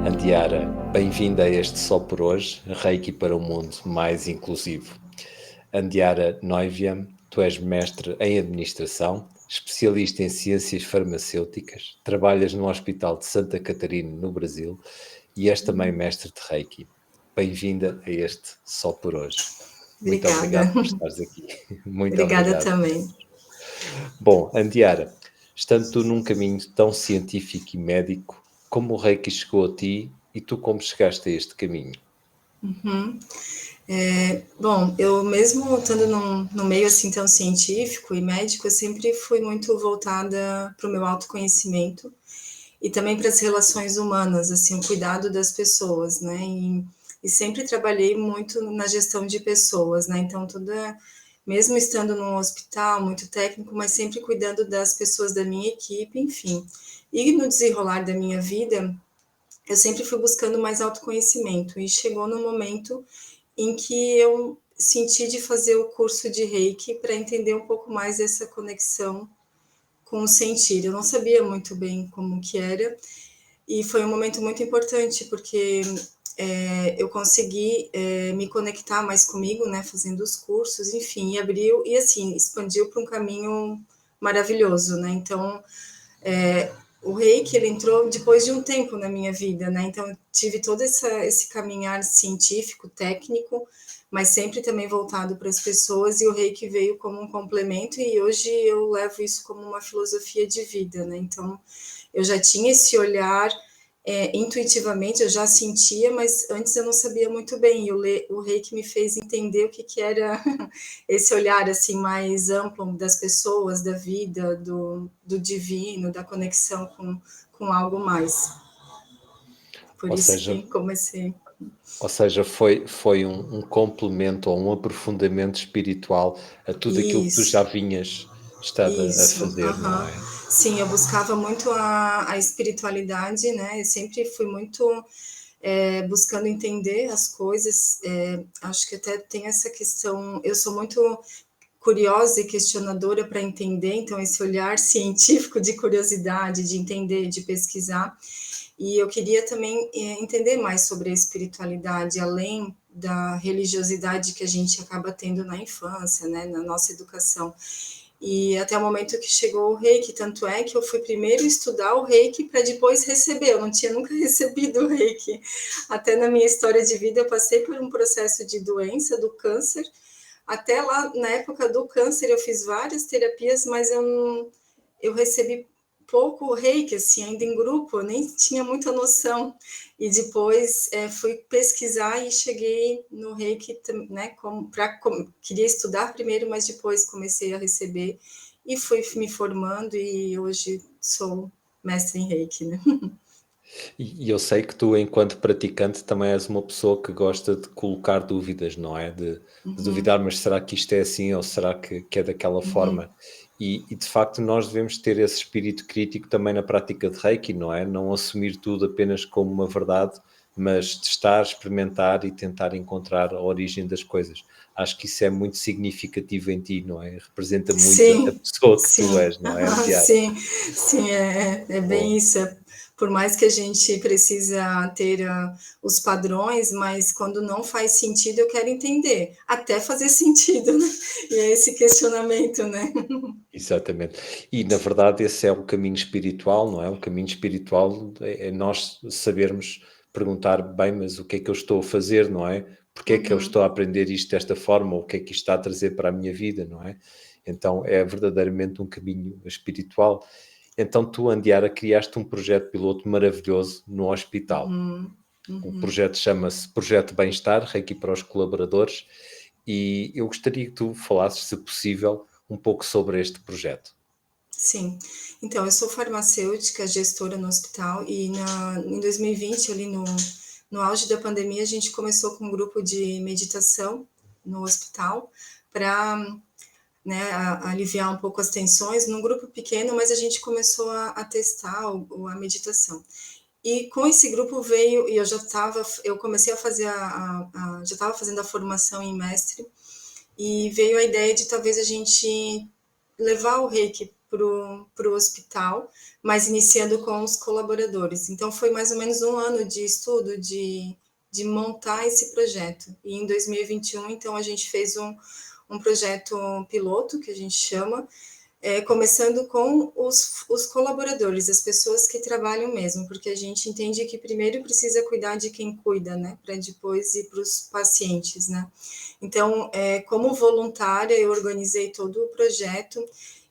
Andiara, bem-vinda a este Só por Hoje, Reiki para um mundo mais inclusivo. Andiara Noiviam, tu és mestre em Administração, especialista em Ciências Farmacêuticas, trabalhas no Hospital de Santa Catarina, no Brasil, e és também mestre de Reiki. Bem-vinda a este Só por Hoje. Muito Obrigada. obrigado por estares aqui. Muito Obrigada obrigado. também. Bom, Andiara, estando tu num caminho tão científico e médico, como o Reiki chegou a ti e tu como chegaste a este caminho? Bom, eu mesmo estando no meio assim tão científico e médico, eu sempre fui muito voltada para o meu autoconhecimento e também para as relações humanas, assim, o cuidado das pessoas, né? E sempre trabalhei muito na gestão de pessoas, né? Então, mesmo estando num hospital muito técnico, mas sempre cuidando das pessoas da minha equipe, enfim. E no desenrolar da minha vida, eu sempre fui buscando mais autoconhecimento e chegou no momento em que eu senti de fazer o curso de Reiki para entender um pouco mais essa conexão com o sentir. Eu não sabia muito bem como que era e foi um momento muito importante porque eu consegui me conectar mais comigo, né, fazendo os cursos, enfim, e abriu e assim expandiu para um caminho maravilhoso, né? Então o Reiki ele entrou depois de um tempo na minha vida, né? Então eu tive todo esse caminhar científico, técnico, mas sempre também voltado para as pessoas, e o Reiki veio como um complemento, e hoje eu levo isso como uma filosofia de vida, né? Então eu já tinha esse olhar intuitivamente, eu já sentia, mas antes eu não sabia muito bem, e o Reiki me fez entender o que, que era esse olhar assim mais amplo das pessoas, da vida, do divino, da conexão com algo mais. Por Ou isso seja, que comecei. foi um complemento ou um aprofundamento espiritual a tudo aquilo que tu já Isso, vinhas estado a isso, fazer, não aham. é? Sim, eu buscava muito a espiritualidade, né? Eu sempre fui muito buscando entender as coisas. Acho que até tem essa questão. Eu sou muito curiosa e questionadora para entender, então esse olhar científico de curiosidade, de entender, de pesquisar. E eu queria também entender mais sobre a espiritualidade, além da religiosidade que a gente acaba tendo na infância, né, na nossa educação. E até o momento que chegou o Reiki, tanto é que eu fui primeiro estudar o Reiki para depois receber. Eu não tinha nunca recebido o Reiki. Até na minha história de vida eu passei por um processo de doença, do câncer. Até lá na época do câncer eu fiz várias terapias, mas eu recebi pouco Reiki, assim, ainda em grupo, eu nem tinha muita noção. E depois fui pesquisar e cheguei no Reiki, né, queria estudar primeiro, mas depois comecei a receber e fui me formando e hoje sou mestre em Reiki, né? E eu sei que tu, enquanto praticante, também és uma pessoa que gosta de colocar dúvidas, não é? De duvidar, mas será que isto é assim ou será que é daquela forma? E de facto nós devemos ter esse espírito crítico também na prática de Reiki, não é? Não assumir tudo apenas como uma verdade, mas testar, experimentar e tentar encontrar a origem das coisas. Acho que isso é muito significativo em ti, não é? Representa muito a Sim, pessoa que tu sim, és, não é, Andiara? sim, sim, é bem Boa. isso. Por mais que a gente precisa ter os padrões, mas quando não faz sentido, eu quero entender, até fazer sentido, né? E é esse questionamento, né? Exatamente. E na verdade esse é o caminho espiritual, não é? O caminho espiritual é nós sabermos perguntar, bem, mas o que é que eu estou a fazer, não é? Porque é que eu estou a aprender isto desta forma, ou o que é que isto está a trazer para a minha vida, não é? Então é verdadeiramente um caminho espiritual. Então tu, Andiara, criaste um projeto piloto maravilhoso no hospital. O projeto chama-se Projeto Bem-Estar, Reiki para os colaboradores, e eu gostaria que tu falasses, se possível, um pouco sobre este projeto. Sim. Então, eu sou farmacêutica, gestora no hospital, e em 2020, ali no auge da pandemia, a gente começou com um grupo de meditação no hospital para, né, aliviar um pouco as tensões, num grupo pequeno, mas a gente começou a testar a meditação. E com esse grupo veio, e eu comecei a fazer já estava fazendo a formação em mestre, e veio a ideia de talvez a gente levar o Reiki para o hospital, mas iniciando com os colaboradores. Então, foi mais ou menos um ano de estudo, de montar esse projeto. E em 2021, então, a gente fez um projeto piloto, que a gente chama, começando com os colaboradores, as pessoas que trabalham mesmo, porque a gente entende que primeiro precisa cuidar de quem cuida, né, para depois ir para os pacientes, né. Então, como voluntária, eu organizei todo o projeto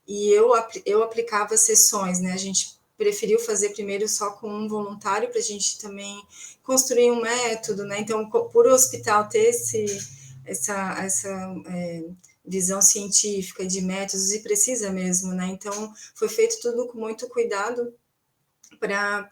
e eu aplicava sessões, né, a gente preferiu fazer primeiro só com um voluntário, para a gente também construir um método, né, então, por o hospital ter essa visão científica de métodos, e precisa mesmo, né? Então, foi feito tudo com muito cuidado para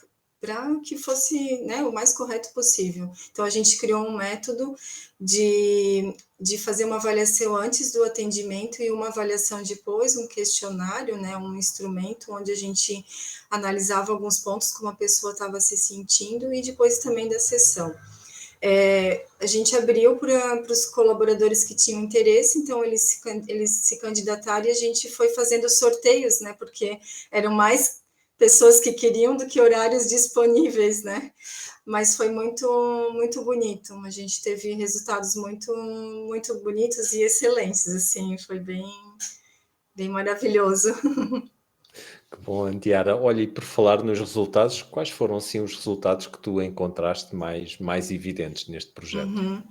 que fosse, né, o mais correto possível. Então, a gente criou um método de fazer uma avaliação antes do atendimento e uma avaliação depois, um questionário, né, um instrumento onde a gente analisava alguns pontos, como a pessoa estava se sentindo, e depois também da sessão. A gente abriu para os colaboradores que tinham interesse, então eles se candidataram e a gente foi fazendo sorteios, né, porque eram mais pessoas que queriam do que horários disponíveis, né, mas foi muito, muito bonito, a gente teve resultados muito, muito bonitos e excelentes, assim, foi bem, bem maravilhoso. Que bom, Antiara. Olha, e por falar nos resultados, quais foram, assim, os resultados que tu encontraste mais evidentes neste projeto? Uhum.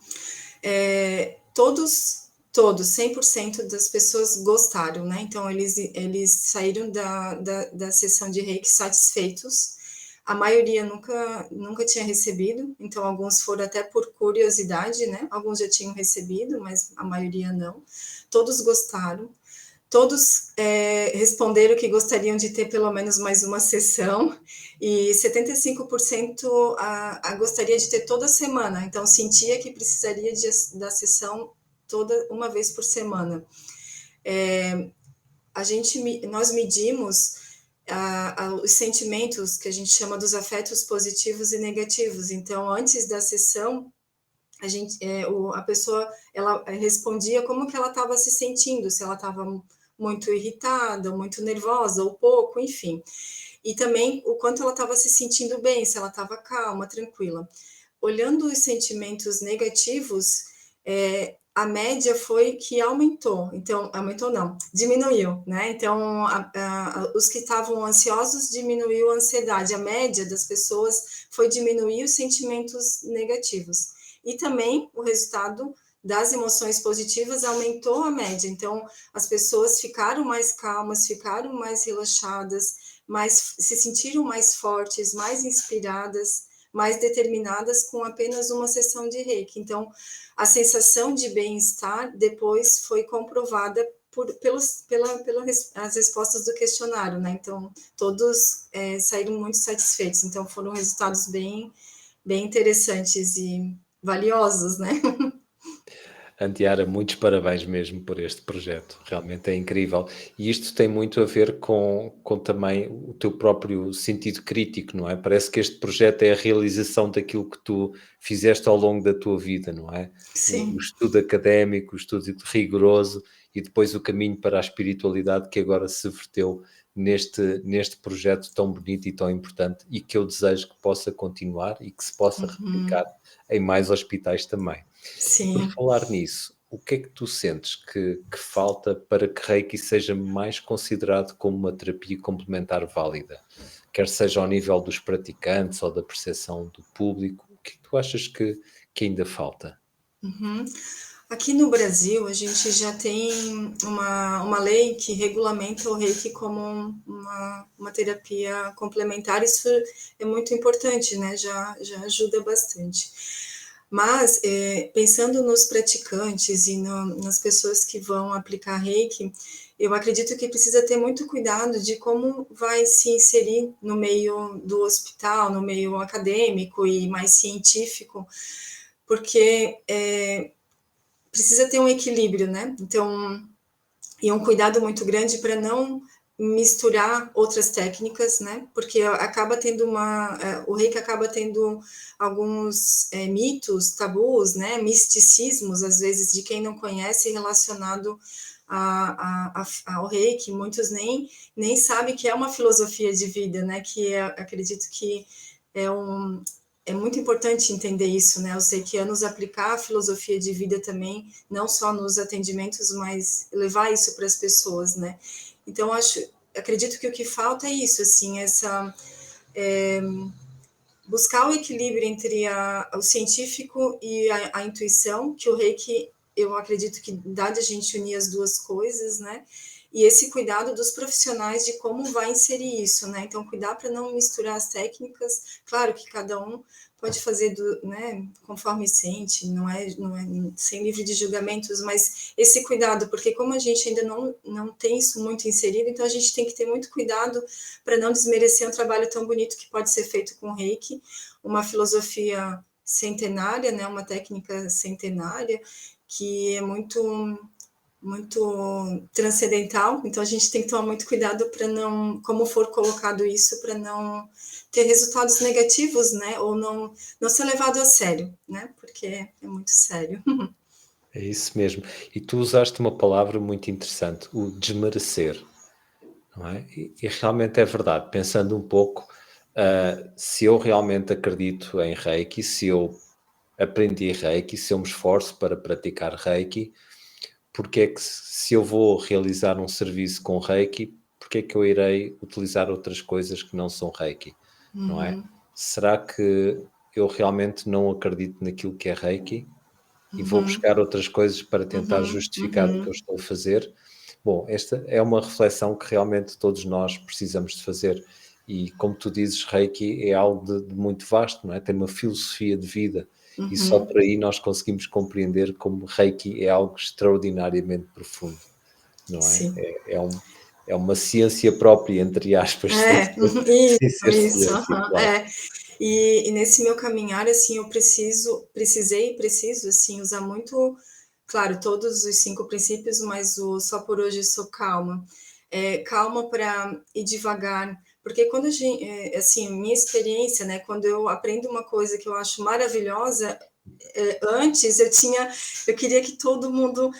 Todos, 100% das pessoas gostaram, né? Então, eles saíram da sessão de reiki satisfeitos. A maioria nunca tinha recebido, então alguns foram até por curiosidade, né? Alguns já tinham recebido, mas a maioria não. Todos gostaram. Todos responderam que gostariam de ter pelo menos mais uma sessão, e 75% gostaria de ter toda semana, então sentia que precisaria da sessão toda uma vez por semana. Nós medimos os sentimentos que a gente chama dos afetos positivos e negativos. Então, antes da sessão, a pessoa ela respondia como que ela estava se sentindo, se ela estava muito irritada, muito nervosa ou pouco, enfim. E também o quanto ela estava se sentindo bem, se ela estava calma, tranquila. Olhando os sentimentos negativos, a média foi que aumentou. Então, aumentou não, diminuiu, né? Então, os que estavam ansiosos diminuiu a ansiedade. A média das pessoas foi diminuir os sentimentos negativos. E também o resultado das emoções positivas aumentou a média. Então, as pessoas ficaram mais calmas, ficaram mais relaxadas, se sentiram mais fortes, mais inspiradas, mais determinadas com apenas uma sessão de reiki. Então, a sensação de bem-estar depois foi comprovada pelas respostas do questionário, né? Então, todos saíram muito satisfeitos. Então, foram resultados bem, bem interessantes e valiosos, né? Antiara, muitos parabéns mesmo por este projeto, realmente é incrível. E isto tem muito a ver com também o teu próprio sentido crítico, não é? Parece que este projeto é a realização daquilo que tu fizeste ao longo da tua vida, não é? O Sim. estudo académico, o estudo rigoroso e depois o caminho para a espiritualidade que agora se verteu neste projeto tão bonito e tão importante, e que eu desejo que possa continuar e que se possa replicar em mais hospitais também. Por Sim. falar nisso, o que é que tu sentes que falta para que Reiki seja mais considerado como uma terapia complementar válida? Quer seja ao nível dos praticantes ou da percepção do público, o que é que tu achas que ainda falta? Uhum. Aqui no Brasil, a gente já tem uma lei que regulamenta o reiki como uma terapia complementar. Isso é muito importante, né? Já ajuda bastante. Mas, pensando nos praticantes e nas pessoas que vão aplicar reiki, eu acredito que precisa ter muito cuidado de como vai se inserir no meio do hospital, no meio acadêmico e mais científico, porque precisa ter um equilíbrio, né? Então, e um cuidado muito grande para não misturar outras técnicas, né? Porque acaba tendo o reiki acaba tendo alguns mitos, tabus, né? Misticismos, às vezes, de quem não conhece relacionado ao reiki, muitos nem sabem que é uma filosofia de vida, né? Que acredito que é muito importante entender isso, né? Os reikianos aplicar a filosofia de vida também, não só nos atendimentos, mas levar isso para as pessoas, né? Então, acredito que o que falta é isso, assim, buscar o equilíbrio entre o científico e a intuição, que o reiki, eu acredito que dá de a gente unir as duas coisas, né? E esse cuidado dos profissionais de como vai inserir isso, né? Então, cuidar para não misturar as técnicas. Claro que cada um pode fazer né, conforme sente, não é sem livre de julgamentos, mas esse cuidado, porque como a gente ainda não tem isso muito inserido, então a gente tem que ter muito cuidado para não desmerecer um trabalho tão bonito que pode ser feito com reiki, uma filosofia centenária, né, uma técnica centenária, que é muito transcendental, então a gente tem que tomar muito cuidado para não, como for colocado isso, para não ter resultados negativos, né, ou não ser levado a sério, né, porque é muito sério. É isso mesmo. E tu usaste uma palavra muito interessante, o desmerecer, não é? E realmente é verdade. Pensando um pouco, se eu realmente acredito em Reiki, se eu aprendi Reiki, se eu me esforço para praticar Reiki, porque é que se eu vou realizar um serviço com Reiki, porque é que eu irei utilizar outras coisas que não são Reiki, não é? Será que eu realmente não acredito naquilo que é Reiki e vou buscar outras coisas para tentar justificar o que eu estou a fazer? Bom, esta é uma reflexão que realmente todos nós precisamos de fazer e, como tu dizes, Reiki é algo de muito vasto, não é? Tem uma filosofia de vida e só por aí nós conseguimos compreender como Reiki é algo extraordinariamente profundo, não é? Sim. É uma ciência própria, entre aspas, sem ser ciência, claro. E nesse meu caminhar, assim, eu precisei e preciso, assim, usar muito, claro, todos os 5 princípios, mas só por hoje sou calma. Calma para ir devagar, porque quando assim, minha experiência, né, quando eu aprendo uma coisa que eu acho maravilhosa, antes eu queria que todo mundo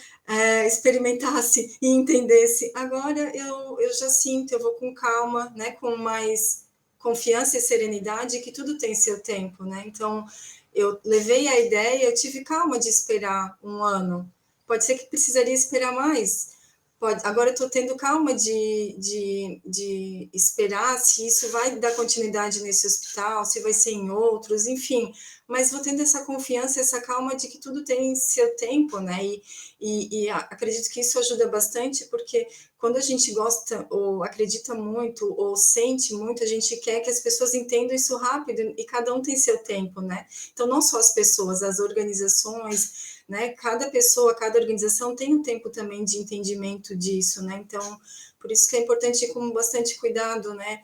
experimentasse e entendesse. Agora eu já sinto, eu vou com calma, né, com mais confiança e serenidade, que tudo tem seu tempo, né? Então eu levei a ideia, eu tive calma de esperar 1 ano. Pode ser que precisaria esperar mais. Agora eu estou tendo calma de esperar se isso vai dar continuidade nesse hospital, se vai ser em outros, enfim. Mas vou tendo essa confiança, essa calma de que tudo tem seu tempo, né? E acredito que isso ajuda bastante, porque quando a gente gosta ou acredita muito ou sente muito, a gente quer que as pessoas entendam isso rápido e cada um tem seu tempo, né? Então, não só as pessoas, as organizações, né? Cada pessoa, cada organização tem um tempo também de entendimento disso, né? Então, por isso que é importante ir com bastante cuidado, né?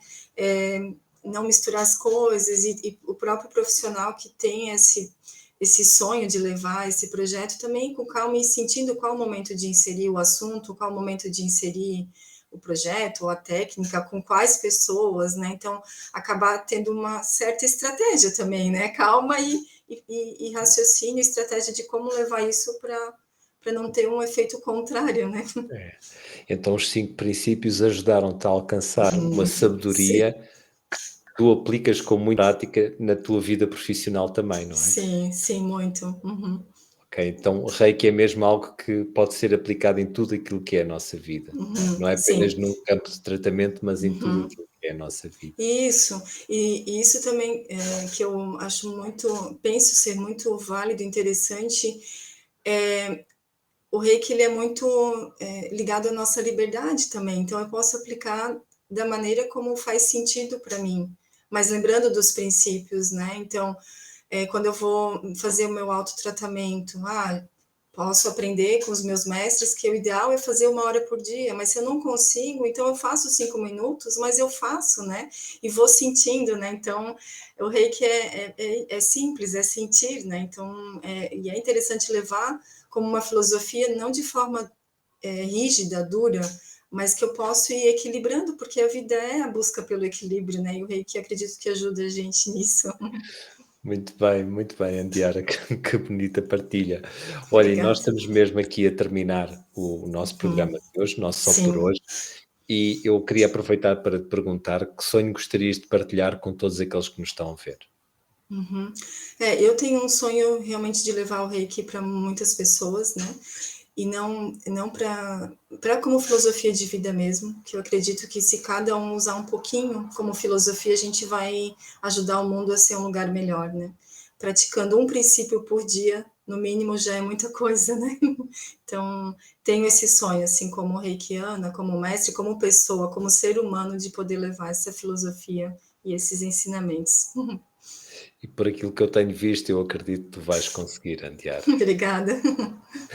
Não misturar as coisas e o próprio profissional que tem esse sonho de levar esse projeto também com calma e sentindo qual o momento de inserir o assunto, qual o momento de inserir o projeto ou a técnica, com quais pessoas, né? Então, acabar tendo uma certa estratégia também, né? Calma e raciocínio, estratégia de como levar isso para não ter um efeito contrário, né? É. Então os 5 princípios ajudaram-te a alcançar uma Sim, sabedoria que tu aplicas com muita prática na tua vida profissional também, não é? sim, muito. Ok, então o Reiki é mesmo algo que pode ser aplicado em tudo aquilo que é a nossa vida. Não é Sim. apenas num campo de tratamento, mas em tudo aquilo que é a nossa vida. Isso, e isso também que eu acho penso ser muito válido, interessante, o reiki ele é muito ligado à nossa liberdade também, então eu posso aplicar da maneira como faz sentido para mim, mas lembrando dos princípios, né? Então, quando eu vou fazer o meu autotratamento, posso aprender com os meus mestres que o ideal é fazer 1 hora por dia, mas se eu não consigo, então eu faço 5 minutos, mas eu faço, né? E vou sentindo, né? Então, o reiki é simples, é sentir, né? Então, e é interessante levar como uma filosofia, não de forma rígida, dura, mas que eu posso ir equilibrando, porque a vida é a busca pelo equilíbrio, né? E o reiki acredito que ajuda a gente nisso. muito bem, Andiara, que bonita partilha. Olha, e nós Obrigada. estamos mesmo aqui a terminar o nosso Uhum. programa de hoje, nosso Só por Sim. Hoje, e eu queria aproveitar para te perguntar que sonho gostarias de partilhar com todos aqueles que nos estão a ver? Uhum. Eu tenho um sonho realmente de levar o Reiki para muitas pessoas, né? E não para como filosofia de vida mesmo, que eu acredito que se cada um usar um pouquinho como filosofia, a gente vai ajudar o mundo a ser um lugar melhor, né? Praticando um princípio por dia, no mínimo, já é muita coisa, né? Então, tenho esse sonho, assim, como reikiana, como mestre, como pessoa, como ser humano, de poder levar essa filosofia e esses ensinamentos. E por aquilo que eu tenho visto, eu acredito que tu vais conseguir, Andiara. Obrigada.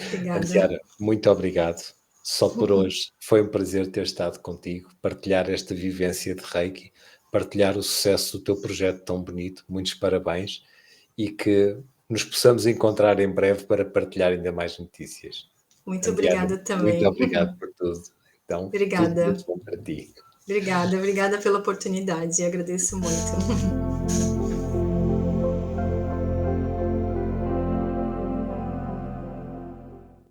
Obrigada. Andiara, muito obrigado. Só por hoje. Foi um prazer ter estado contigo, partilhar esta vivência de Reiki, partilhar o sucesso do teu projeto tão bonito. Muitos parabéns e que nos possamos encontrar em breve para partilhar ainda mais notícias. Muito Andiara, obrigada muito também. obrigado por tudo. Então, tudo Obrigada. muito bom para ti. Obrigada pela oportunidade, agradeço muito.